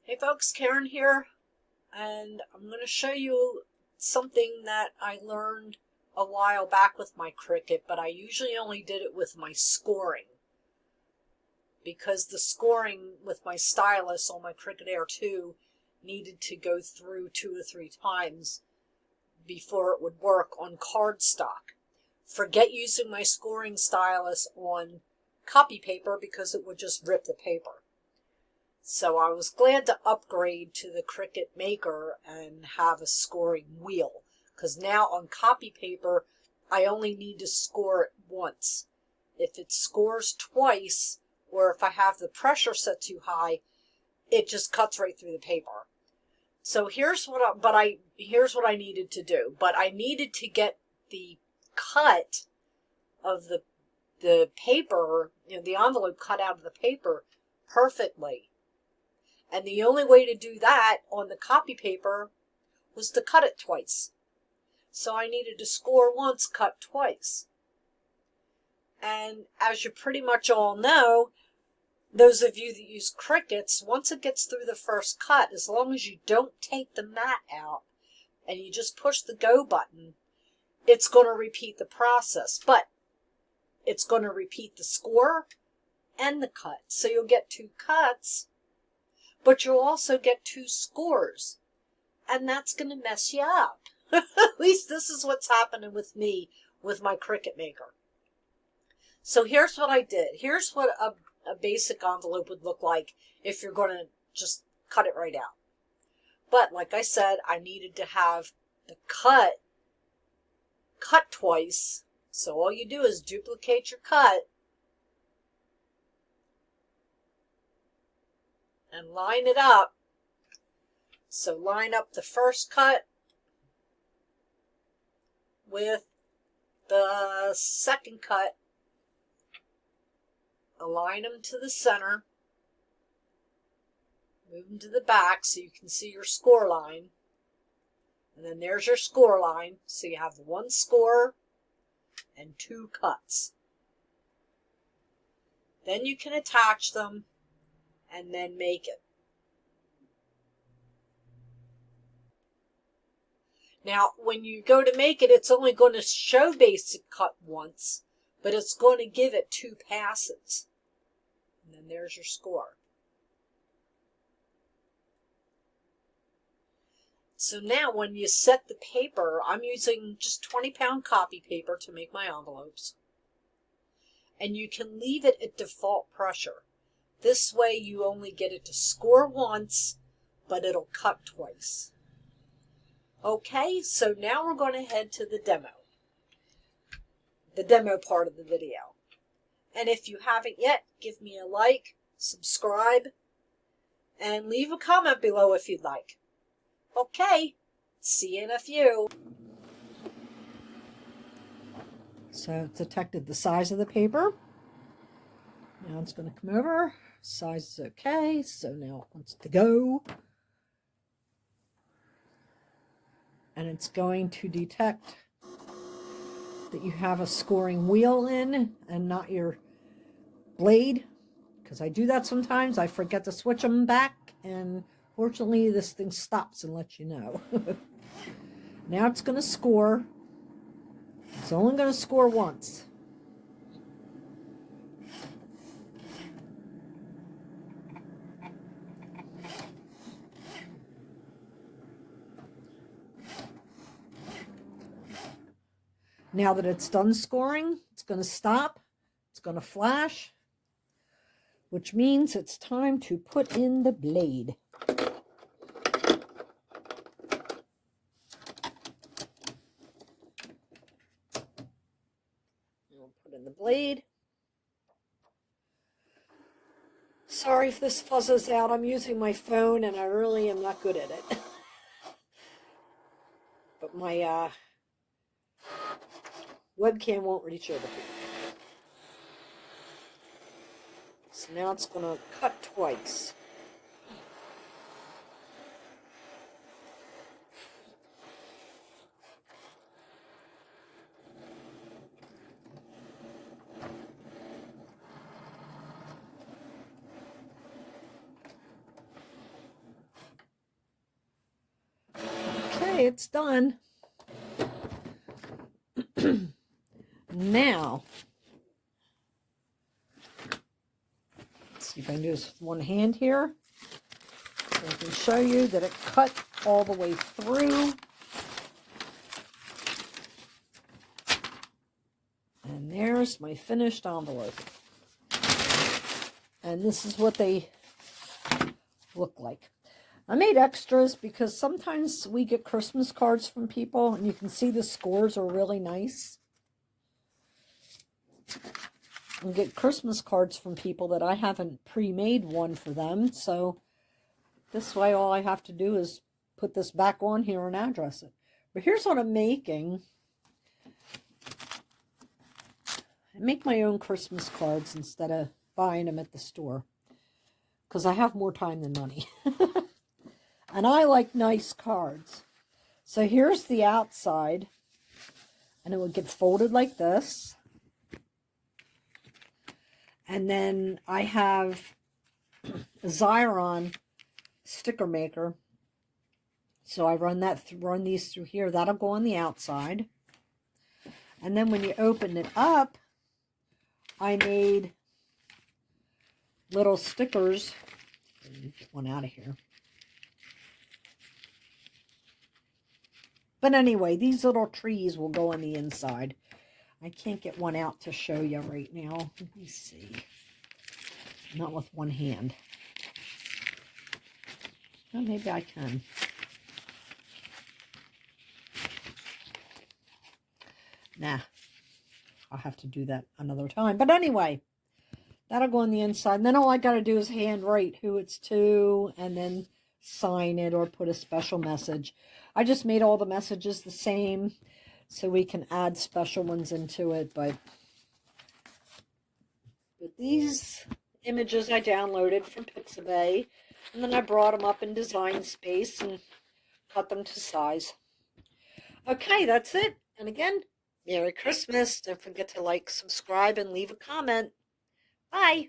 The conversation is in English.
Hey folks, Karen here, and I'm going to show you something that I learned a while back with my Cricut, but I usually only did it with my scoring because the scoring with my stylus on my Cricut Air 2 needed to go through 2 or 3 times before it would work on cardstock. Forget using my scoring stylus on copy paper because it would just rip the paper. So I was glad to upgrade to the Cricut Maker and have a scoring wheel, because now on copy paper I only need to score it once. If it scores twice, or if I have the pressure set too high, it just cuts right through the paper. So here's what I needed to do. But I needed to get the cut of the paper, the envelope cut out of the paper perfectly. And the only way to do that on the copy paper was to cut it twice. So I needed to score once, cut twice. And as you pretty much all know, those of you that use Cricuts, once it gets through the first cut, as long as you don't take the mat out and you just push the go button, it's going to repeat the process. But it's going to repeat the score and the cut. So you'll get 2 cuts, but you'll also get 2 scores, and that's going to mess you up. At least this is what's happening with me with my Cricut Maker. So here's what I did. Here's what a basic envelope would look like if you're going to just cut it right out. But like I said, I needed to have the cut twice. So all you do is duplicate your cut and line it up. So line up the first cut with the second cut. Align them to the center. Move them to the back so you can see your score line. And then there's your score line. So you have 1 score and 2 cuts. Then you can attach them and then make it. Now, when you go to make it, it's only going to show basic cut once, but it's going to give it 2 passes. And then there's your score. So now when you set the paper, I'm using just 20-pound copy paper to make my envelopes. And you can leave it at default pressure. This way you only get it to score once, but it'll cut twice. Okay, so now we're going to head to the demo part of the video. And if you haven't yet, give me a like, subscribe, and leave a comment below if you'd like. Okay, see you in a few. So it's detected the size of the paper. Now it's going to come over. Size is okay, so now it wants to go. And it's going to detect that you have a scoring wheel in and not your blade, because I do that sometimes. I forget to switch them back, and fortunately this thing stops and lets you know. Now it's going to score. It's only going to score once. Now that it's done scoring, it's going to stop. It's going to flash, which means it's time to put in the blade. I'll put in the blade. Sorry if this fuzzes out. I'm using my phone and I really am not good at it. But my webcam won't reach over here. So now it's going to cut twice. Okay, it's done. Now, let's see if I can do this with one hand here. So I can show you that it cut all the way through. And there's my finished envelope. And this is what they look like. I made extras because sometimes we get Christmas cards from people and you can see the scores are really nice. And get Christmas cards from people that I haven't pre-made one for them. So this way all I have to do is put this back on here and address it. But here's what I'm making. I make my own Christmas cards instead of buying them at the store. Because I have more time than money. And I like nice cards. So here's the outside. And it would get folded like this. And then I have a Xyron sticker maker. So I run these through here. That'll go on the outside. And then when you open it up, I made little stickers. Get one out of here. But anyway, these little trees will go on the inside. I can't get one out to show you right now. Let me see. Not with one hand. Well, maybe I can. Nah. I'll have to do that another time. But anyway, that'll go on the inside. And then all I got to do is handwrite who it's to and then sign it or put a special message. I just made all the messages the same so we can add special ones into it. But these images I downloaded from Pixabay. And then I brought them up in Design Space and cut them to size. Okay, that's it. And again, Merry Christmas. Don't forget to like, subscribe, and leave a comment. Bye.